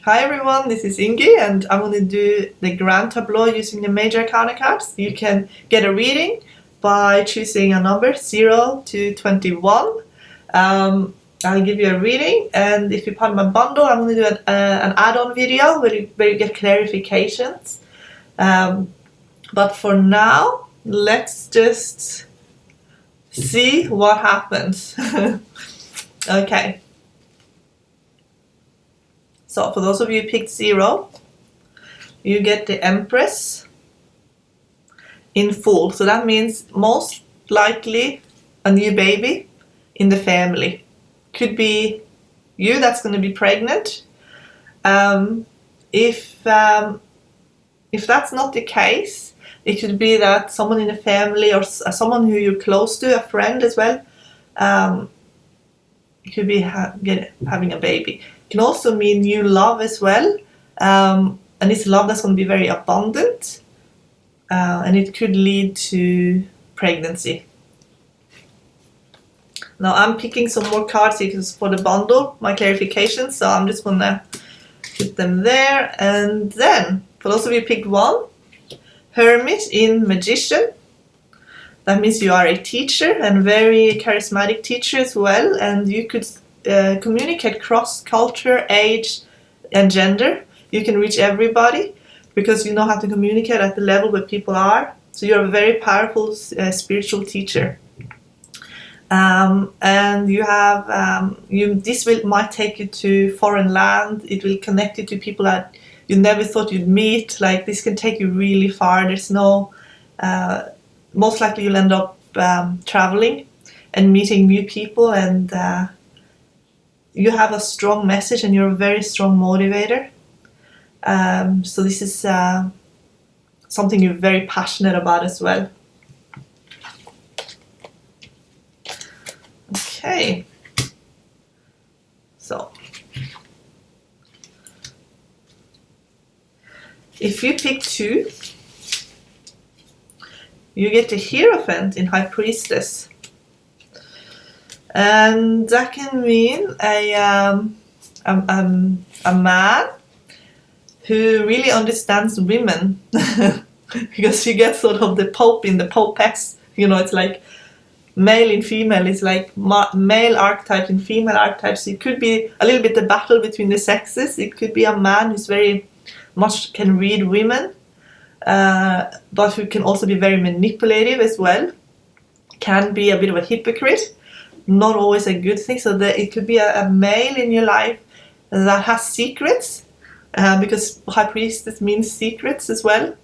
Hi everyone, this is Ingi and I'm going to do the Grand Tableau using the Major Arcana cards. You can get a reading by choosing a number 0 to 21. I'll give you a reading, and if you're part of my bundle, I'm going to do an add-on video where you get clarifications. But for now, let's just see what happens. Okay. So for those of you who picked 0, you get the Empress in full. So that means most likely a new baby in the family. Could be you that's going to be pregnant. If that's not the case, it could be that someone in the family or someone who you're close to, a friend as well, could be having a baby. It can also mean new love as well, and it's love that's going to be very abundant, and it could lead to pregnancy. Now I'm picking some more cards for the bundle, my clarifications, so I'm just going to put them there. And then, for those of you who picked 1, Hermit in Magician. That means you are a teacher and very charismatic teacher as well, and you could communicate cross culture, age and gender. You can reach everybody because you know how to communicate at the level where people are. So you're a very powerful spiritual teacher. And you have this might take you to foreign land. It will connect you to people that you never thought you'd meet. Like, this can take you really far. There's no most likely you'll end up traveling and meeting new people, and you have a strong message and you're a very strong motivator. So this is something you're very passionate about as well. Okay, so if you pick 2, you get the Hierophant in High Priestess, and that can mean a man who really understands women, because you get sort of the Pope in the Popess. You know, it's like male in female. It's like male archetypes and female archetypes. It could be a little bit the battle between the sexes. It could be a man who's very much can read women, but who can also be very manipulative as well. Can be a bit of a hypocrite. Not always a good thing. So it could be a male in your life that has secrets, because High Priestess means secrets as well.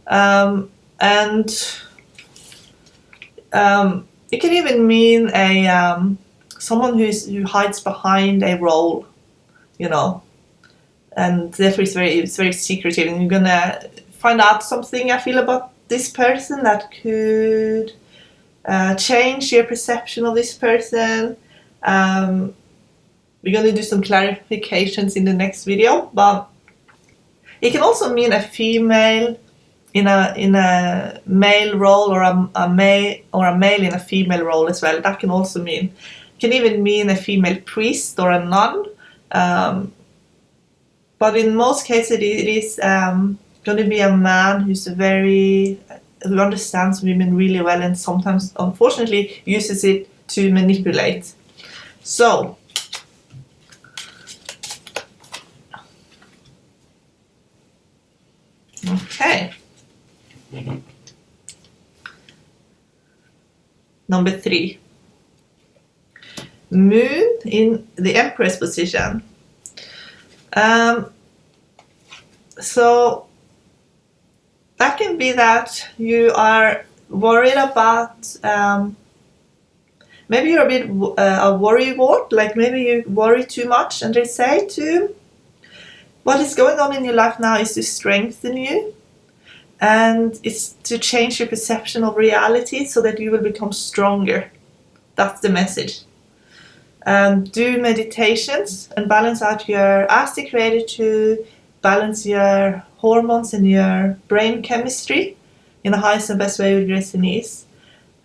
And it can even mean someone who hides behind a role, you know, and therefore it's very secretive, and you're gonna find out something, I feel, about this person that could change your perception of this person. We're going to do some clarifications in the next video, but it can also mean a female in a male role, or a male in a female role as well. That can also mean, it can even mean a female priest or a nun. But in most cases it is going to be a man who understands women really well, and sometimes, unfortunately, uses it to manipulate. So, okay. Number 3. Moon in the Empress position. So that can be that you are worried about, maybe you're a bit a worrywart, like maybe you worry too much, and they say what is going on in your life now is to strengthen you, and it's to change your perception of reality so that you will become stronger. That's the message. Do meditations and balance out ask the Creator to balance your hormones and your brain chemistry in the highest and best way with grace and ease.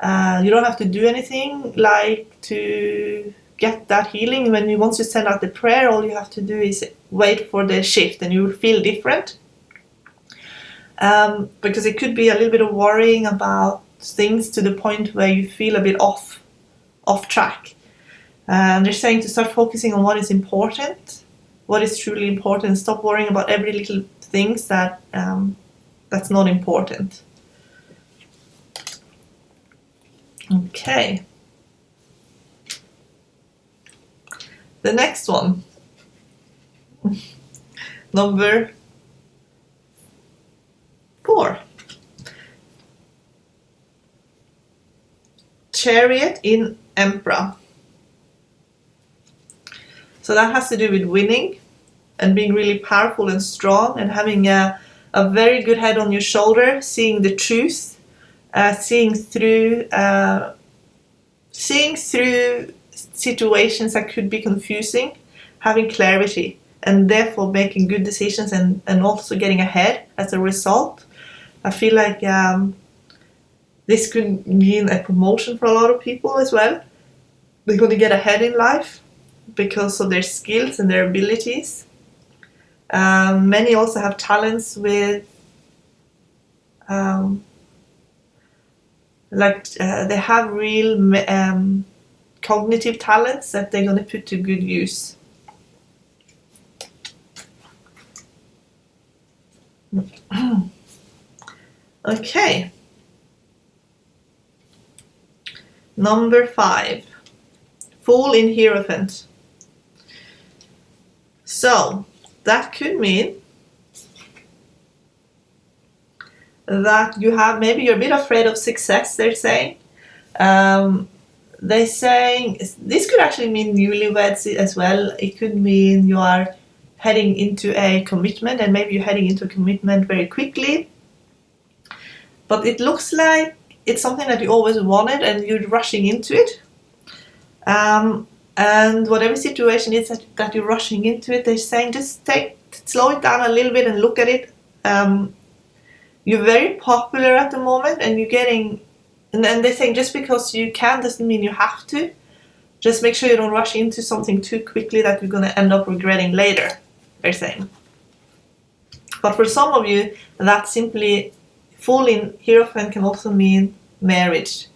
You don't have to do anything like to get that healing. Once you send out the prayer, all you have to do is wait for the shift, and you will feel different. Because it could be a little bit of worrying about things to the point where you feel a bit off track. And they're saying to start focusing on what is important, what is truly important. Stop worrying about every little things that's not important. Okay. The next one. Number 4. Chariot in Emperor. So that has to do with winning and being really powerful and strong, and having a very good head on your shoulder, seeing the truth, seeing through situations that could be confusing, having clarity, and therefore making good decisions, and also getting ahead as a result. I feel like this could mean a promotion for a lot of people as well. They're going to get ahead in life because of their skills and their abilities. Many also have talents with they have real cognitive talents that they're going to put to good use. Okay. Number 5. Fool in Hierophant. So that could mean that maybe you're a bit afraid of success, they're saying. They're saying this could actually mean newlyweds as well. It could mean you are heading into a commitment, and maybe you're heading into a commitment very quickly. But it looks like it's something that you always wanted and you're rushing into it. And whatever situation it is that you're rushing into it, they're saying just slow it down a little bit and look at it. You're very popular at the moment, and you're getting, and they're saying just because you can doesn't mean you have to. Just make sure you don't rush into something too quickly that you're going to end up regretting later, they're saying. But for some of you, that simply Fool in Hierophant can also mean marriage,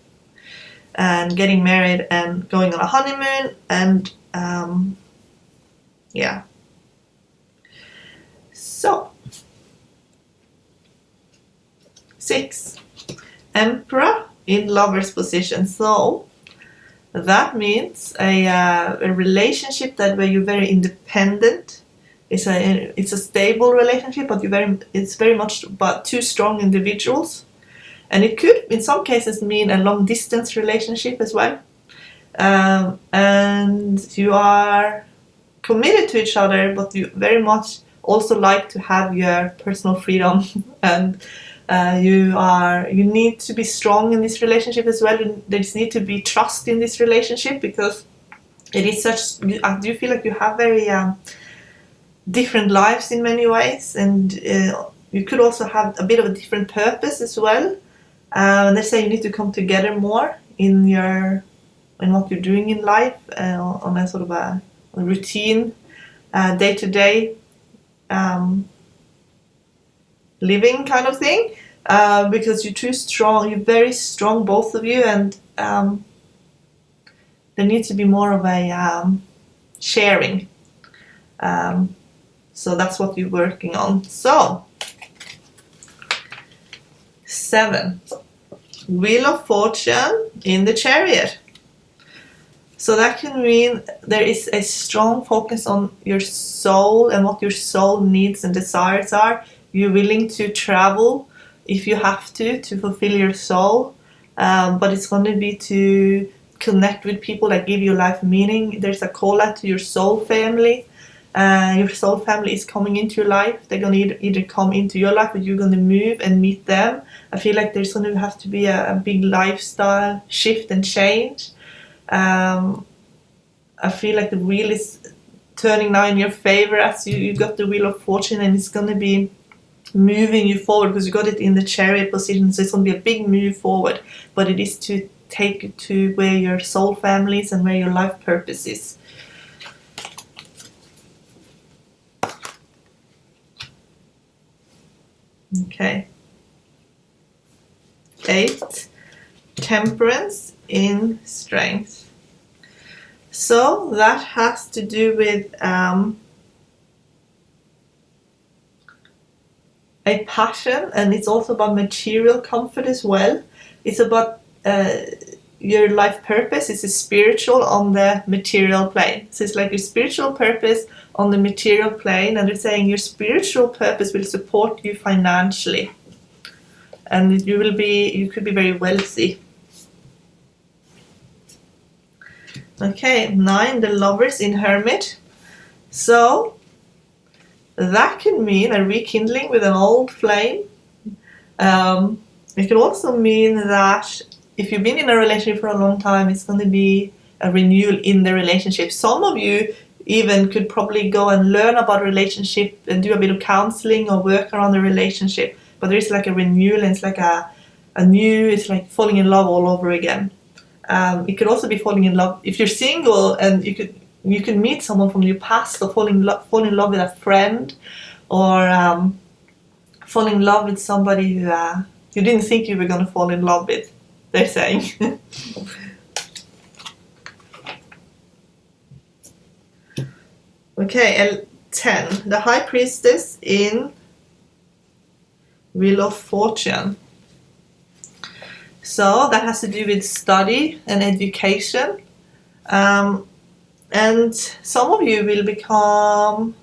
and getting married and going on a honeymoon, and yeah. So 6. Emperor in Lover's position. So that means a relationship where you're very independent. It's a stable relationship, but it's very much about two strong individuals. And it could, in some cases, mean a long-distance relationship as well. And you are committed to each other, but you very much also like to have your personal freedom. And you need to be strong in this relationship as well. There needs to be trust in this relationship, because it is such. I do feel like you have very different lives in many ways, and you could also have a bit of a different purpose as well. They say you need to come together more in what you're doing in life, on a sort of a routine, day-to-day living kind of thing, because you're too strong. You're very strong, both of you, and there needs to be more of a sharing. So that's what you're working on. So 7. Wheel of Fortune in the Chariot. So that can mean there is a strong focus on your soul and what your soul needs and desires are. You're willing to travel if you have to fulfill your soul, but it's going to be to connect with people that give you life meaning. There's a call out to your soul family. Your soul family is coming into your life. They're going to either come into your life, or you're going to move and meet them. I feel like there's going to have to be a big lifestyle shift and change. I feel like the wheel is turning now in your favor as you got the Wheel of Fortune, and it's going to be moving you forward because you got it in the Chariot position. So it's going to be a big move forward, but it is to take you to where your soul family is and where your life purpose is. Okay. 8. Temperance in strength. So that has to do with a passion, and it's also about material comfort as well. It's about your life purpose. It's a spiritual on the material plane. So it's like your spiritual purpose on the material plane, and they're saying your spiritual purpose will support you financially, and you could be very wealthy. Okay, 9, the Lovers in Hermit. So that can mean a rekindling with an old flame. It can also mean that if you've been in a relationship for a long time, it's going to be a renewal in the relationship. Some of you even could probably go and learn about relationship and do a bit of counseling or work around the relationship. But there is like a renewal, and it's like it's like falling in love all over again. It could also be falling in love if you're single, and you can meet someone from your past, or fall in love with a friend, or fall in love with somebody who you didn't think you were going to fall in love with, they're saying. Okay, 10, the High Priestess in Wheel of Fortune. So that has to do with study and education. And some of you will become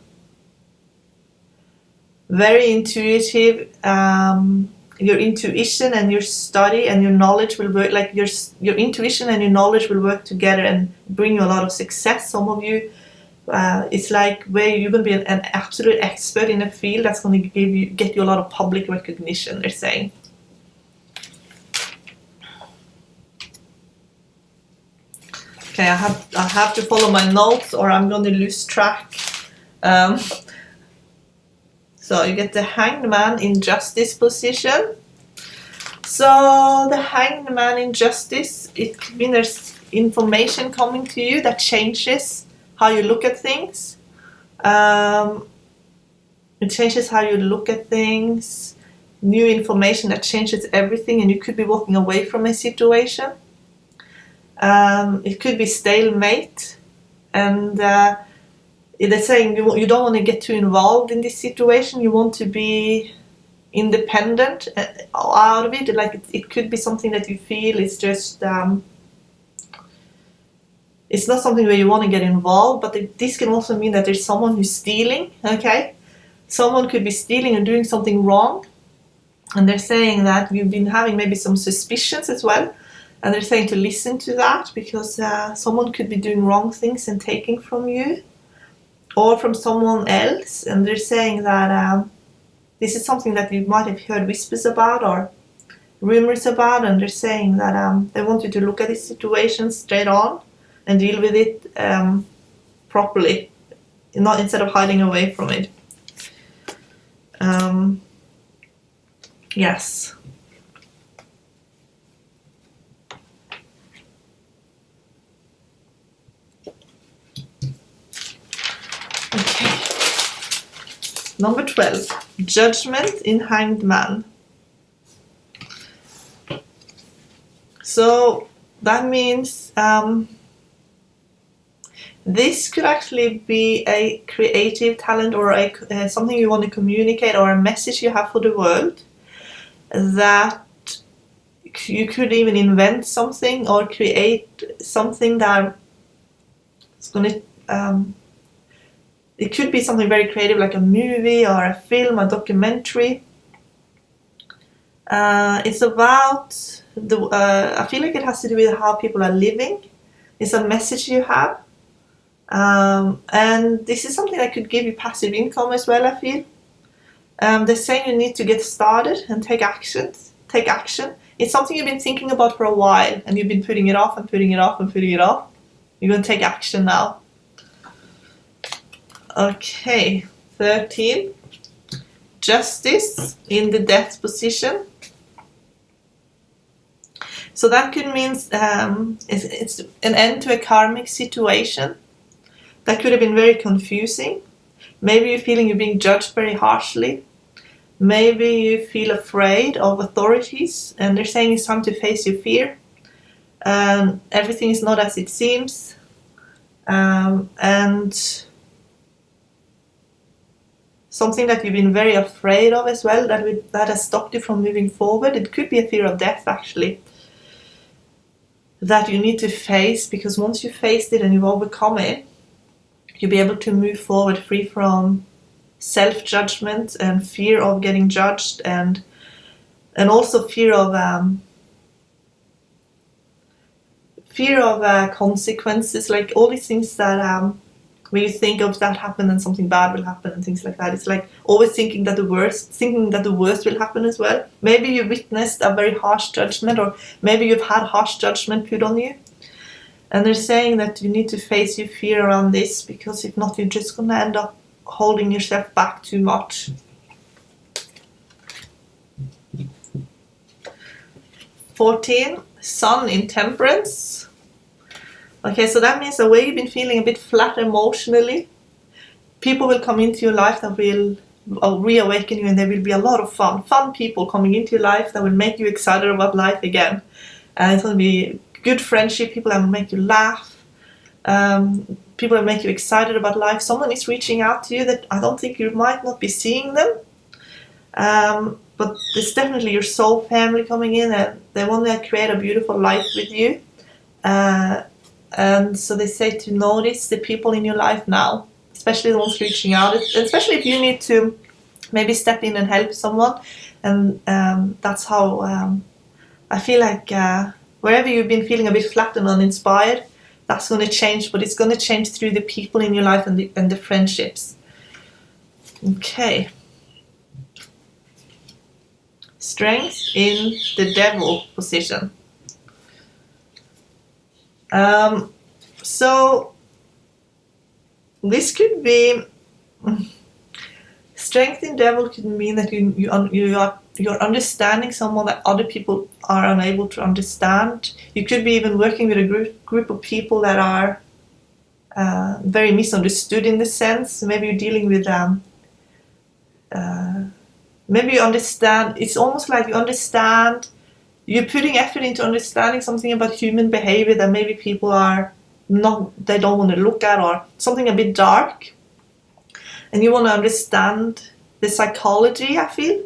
very intuitive. Your intuition and your study and your knowledge will work, like your intuition and your knowledge will work together and bring you a lot of success. Some of you, it's like where you're going to be an absolute expert in a field that's going to get you a lot of public recognition, they're saying. Okay, I have to follow my notes or I'm going to lose track. So you get the Hanged Man in Justice position. So the Hanged Man in Justice, it could mean there's information coming to you that changes how you look at things. It changes how you look at things. New information that changes everything, and you could be walking away from a situation. It could be stalemate, and they're saying you don't want to get too involved in this situation. You want to be independent out of it. Like it could be something that you feel is just it's not something where you want to get involved, but this can also mean that there's someone who's stealing. Okay, someone could be stealing and doing something wrong, and they're saying that you've been having maybe some suspicions as well. And they're saying to listen to that, because someone could be doing wrong things and taking from you or from someone else. And they're saying that this is something that you might have heard whispers about or rumors about. And they're saying that they want you to look at this situation straight on and deal with it properly, not instead of hiding away from it. Yes. Number 12, Judgment in Hanged Man. So that means this could actually be a creative talent or something you want to communicate, or a message you have for the world, that you could even invent something or create something that is going to it could be something very creative, like a movie or a film, a documentary. It's about I feel like it has to do with how people are living. It's a message you have. And this is something that could give you passive income as well, I feel. They're saying you need to get started and take action. It's something you've been thinking about for a while, and you've been putting it off and putting it off and putting it off. You're going to take action now. Okay, 13, Justice in the Death position. So that could mean it's an end to a karmic situation that could have been very confusing. Maybe you're feeling you're being judged very harshly. Maybe you feel afraid of authorities and they're saying it's time to face your fear. Everything is not as it seems. And something that you've been very afraid of as well, that has stopped you from moving forward. It could be a fear of death, actually, that you need to face, because once you've faced it and you've overcome it, you'll be able to move forward free from self-judgment and fear of getting judged, and also fear of consequences, like all these things that when you think of that happen and something bad will happen and things like that. It's like always thinking that the worst will happen as well. Maybe you witnessed a very harsh judgment, or maybe you've had harsh judgment put on you. And they're saying that you need to face your fear around this, because if not, you're just going to end up holding yourself back too much. (14) Sun in Temperance. Okay, so that means the way you've been feeling a bit flat emotionally, people will come into your life that will reawaken you, and there will be a lot of fun people coming into your life that will make you excited about life again. And it's going to be good friendship, people that will make you laugh, people that make you excited about life. Someone is reaching out to you that I don't think you might not be seeing them, but there's definitely your soul family coming in, and they want to create a beautiful life with you. And so they say to notice the people in your life now, especially the ones reaching out, especially if you need to maybe step in and help someone. And that's how I feel like wherever you've been feeling a bit flat and uninspired, that's going to change, but it's going to change through the people in your life and the friendships. Okay. Strength in the devil position. So this could be strength in devil could mean that you're understanding someone that other people are unable to understand. You could be even working with a group of people that are very misunderstood in this sense. Maybe you're dealing with maybe you understand. It's almost like you understand. You're putting effort into understanding something about human behavior that maybe people they don't want to look at, or something a bit dark. And you want to understand the psychology, I feel.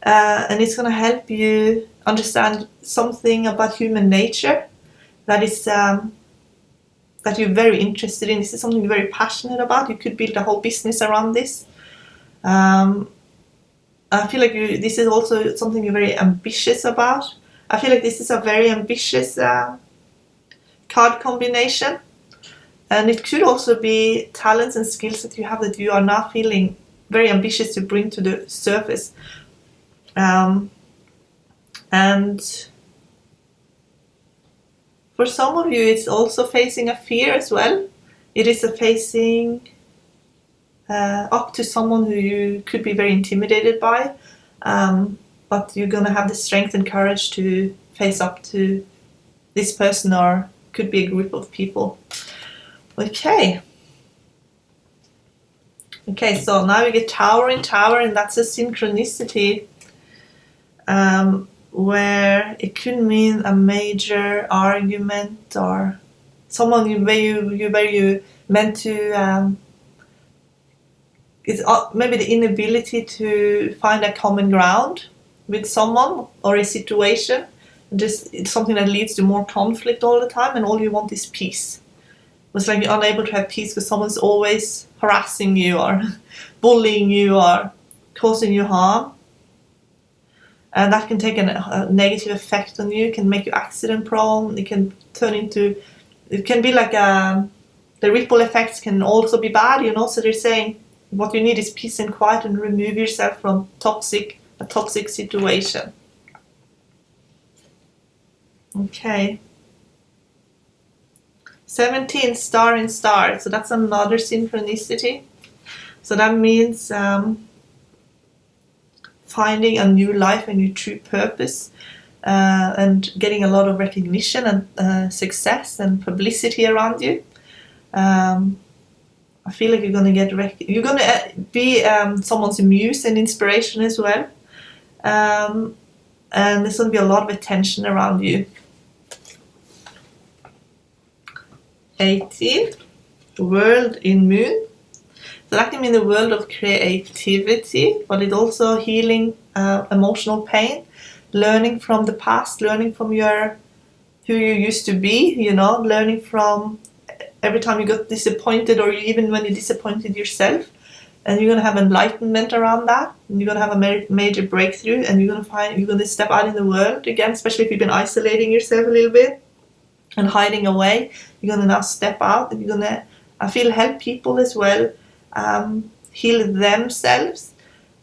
And it's going to help you understand something about human nature that is that you're very interested in. This is something you're very passionate about. You could build a whole business around this. I feel like this is also something you're very ambitious about. I feel like this is a very ambitious card combination, and it could also be talents and skills that you have that you are now feeling very ambitious to bring to the surface. And for some of you, it's also facing a fear as well. It is a facing up to someone who you could be very intimidated by, but you're going to have the strength and courage to face up to this person, or could be a group of people. Okay, so now we get Tower in Tower, and that's a synchronicity where it could mean a major argument, or someone where you meant to it's maybe the inability to find a common ground with someone or a situation. Just it's something that leads to more conflict all the time, and all you want is peace. It's like you're unable to have peace because someone's always harassing you or bullying you or causing you harm. And that can take a negative effect on you. It can make you accident prone. It can be like the ripple effects can also be bad, So they're saying what you need is peace and quiet, and remove yourself from a toxic situation. Okay. 17, Star in Star. So that's another synchronicity. So that means finding a new life, a new true purpose. and getting a lot of recognition and success and publicity around you. I feel like you're gonna you're gonna be someone's muse and inspiration as well, and there's gonna be a lot of attention around you. 18, world in moon. So that can mean the world of creativity, but it's also healing emotional pain, learning from the past, learning from who you used to be, learning from every time you got disappointed, or even when you disappointed yourself. And you're going to have enlightenment around that, and you're going to have a major breakthrough, and you're going to step out in the world again, especially if you've been isolating yourself a little bit and hiding away. You're going to now step out, and you're going to, I feel, help people as well, heal themselves.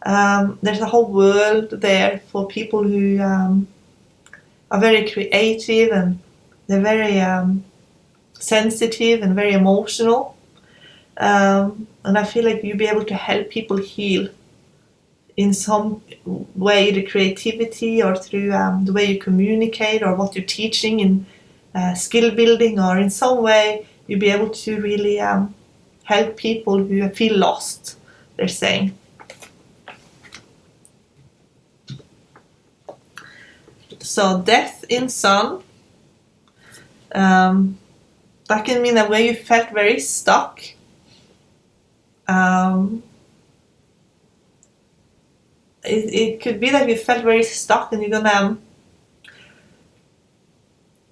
There's a whole world there for people who are very creative, and they're very sensitive and very emotional. And I feel like you'll be able to help people heal in some way, the creativity, or through the way you communicate, or what you're teaching in skill building, or in some way you'll be able to really help people who feel lost, they're saying. So death in sun, that can mean that where you felt very stuck, it could be that you felt very stuck, and you're gonna,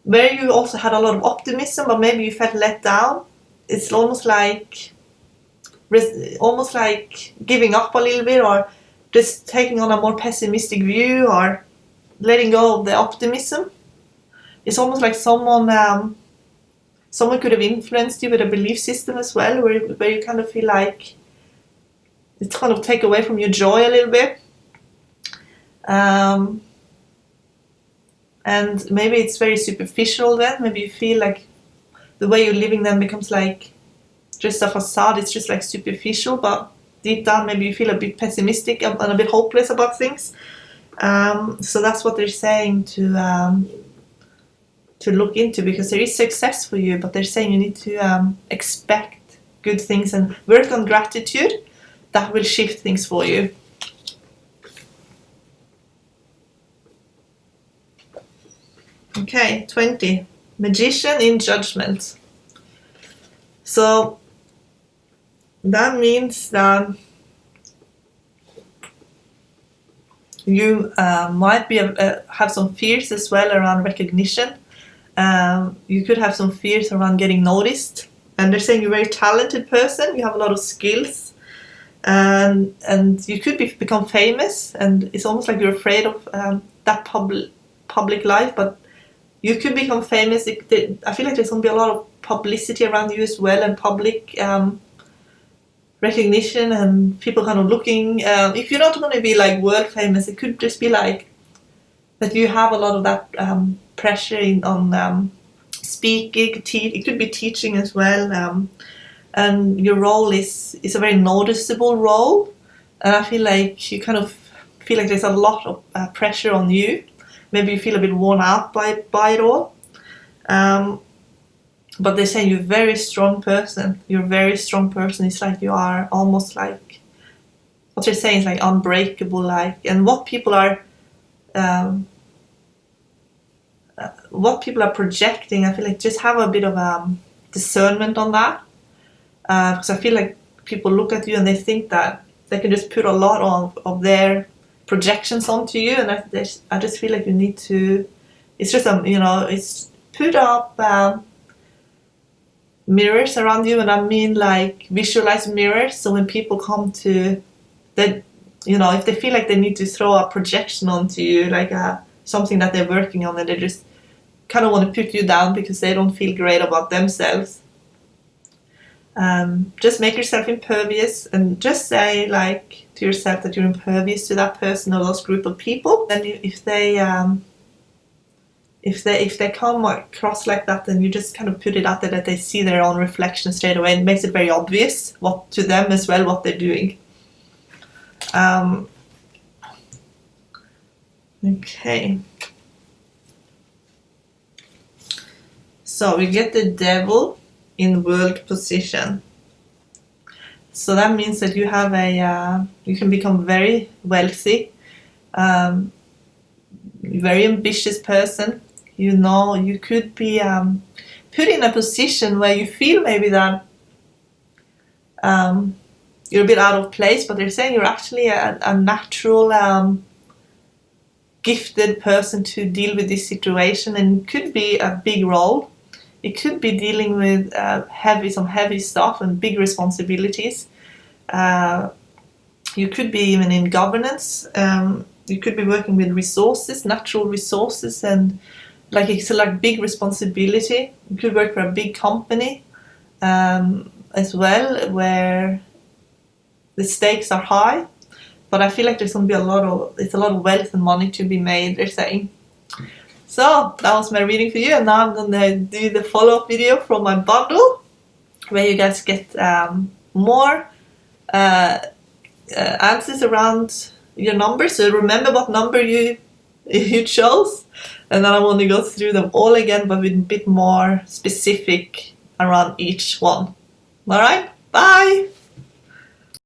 where you also had a lot of optimism, but maybe you felt let down. It's almost like giving up a little bit, or just taking on a more pessimistic view, or letting go of the optimism. It's almost like someone could have influenced you with a belief system as well, where you kind of feel like it's kind of take away from your joy a little bit. And maybe it's very superficial then. Maybe you feel like the way you're living then becomes like just a facade. It's just like superficial, but deep down maybe you feel a bit pessimistic and a bit hopeless about things. So that's what they're saying to look into, because there is success for you, but they're saying you need to expect good things and work on gratitude. That will shift things for you. Okay, 20. Magician in judgment. So that means that you might be have some fears as well around recognition. You could have some fears around getting noticed. And they're saying you're a very talented person. You have a lot of skills. And you could become famous. And it's almost like you're afraid of that public life. But you could become famous. I feel like there's going to be a lot of publicity around you as well, and public recognition, and people kind of looking. If you're not going to be like world famous, it could just be like that you have a lot of that pressure on speaking. It could be teaching as well, and your role is a very noticeable role. And I feel like you kind of feel like there's a lot of pressure on you. Maybe you feel a bit worn out by it all. But they're saying you're a very strong person. You're a very strong person. It's like you are almost like, what they're saying is like unbreakable. And what people are projecting, I feel like just have a bit of discernment on that. Because I feel like people look at you and they think that they can just put a lot of their projections onto you, and I just feel like you need to, it's just it's put up mirrors around you. And I mean like visualize mirrors, so when people come to that, if they feel like they need to throw a projection onto you, like something that they're working on, and they just kind of want to put you down because they don't feel great about themselves, just make yourself impervious, and just say like to yourself that you're impervious to that person or those group of people. Then if they come across like that, then you just kind of put it out there that they see their own reflection straight away, and it makes it very obvious to them as well what they're doing. Okay. So we get the devil in world position. So that means that you have you can become very wealthy, very ambitious person. You know, you could be put in a position where you feel maybe that you're a bit out of place, but they're saying you're actually a natural gifted person to deal with this situation, and it could be a big role. It could be dealing with some heavy stuff and big responsibilities. You could be even in governance. You could be working with resources, natural resources, and it's like big responsibility. You could work for a big company as well, where the stakes are high. But I feel like there's going to be a lot of wealth and money to be made, they're saying. So that was my reading for you, and now I'm going to do the follow-up video from my bundle, where you guys get more answers around your numbers. So remember what number you chose, and then I want to go through them all again, but with a bit more specific around each one. Alright, bye!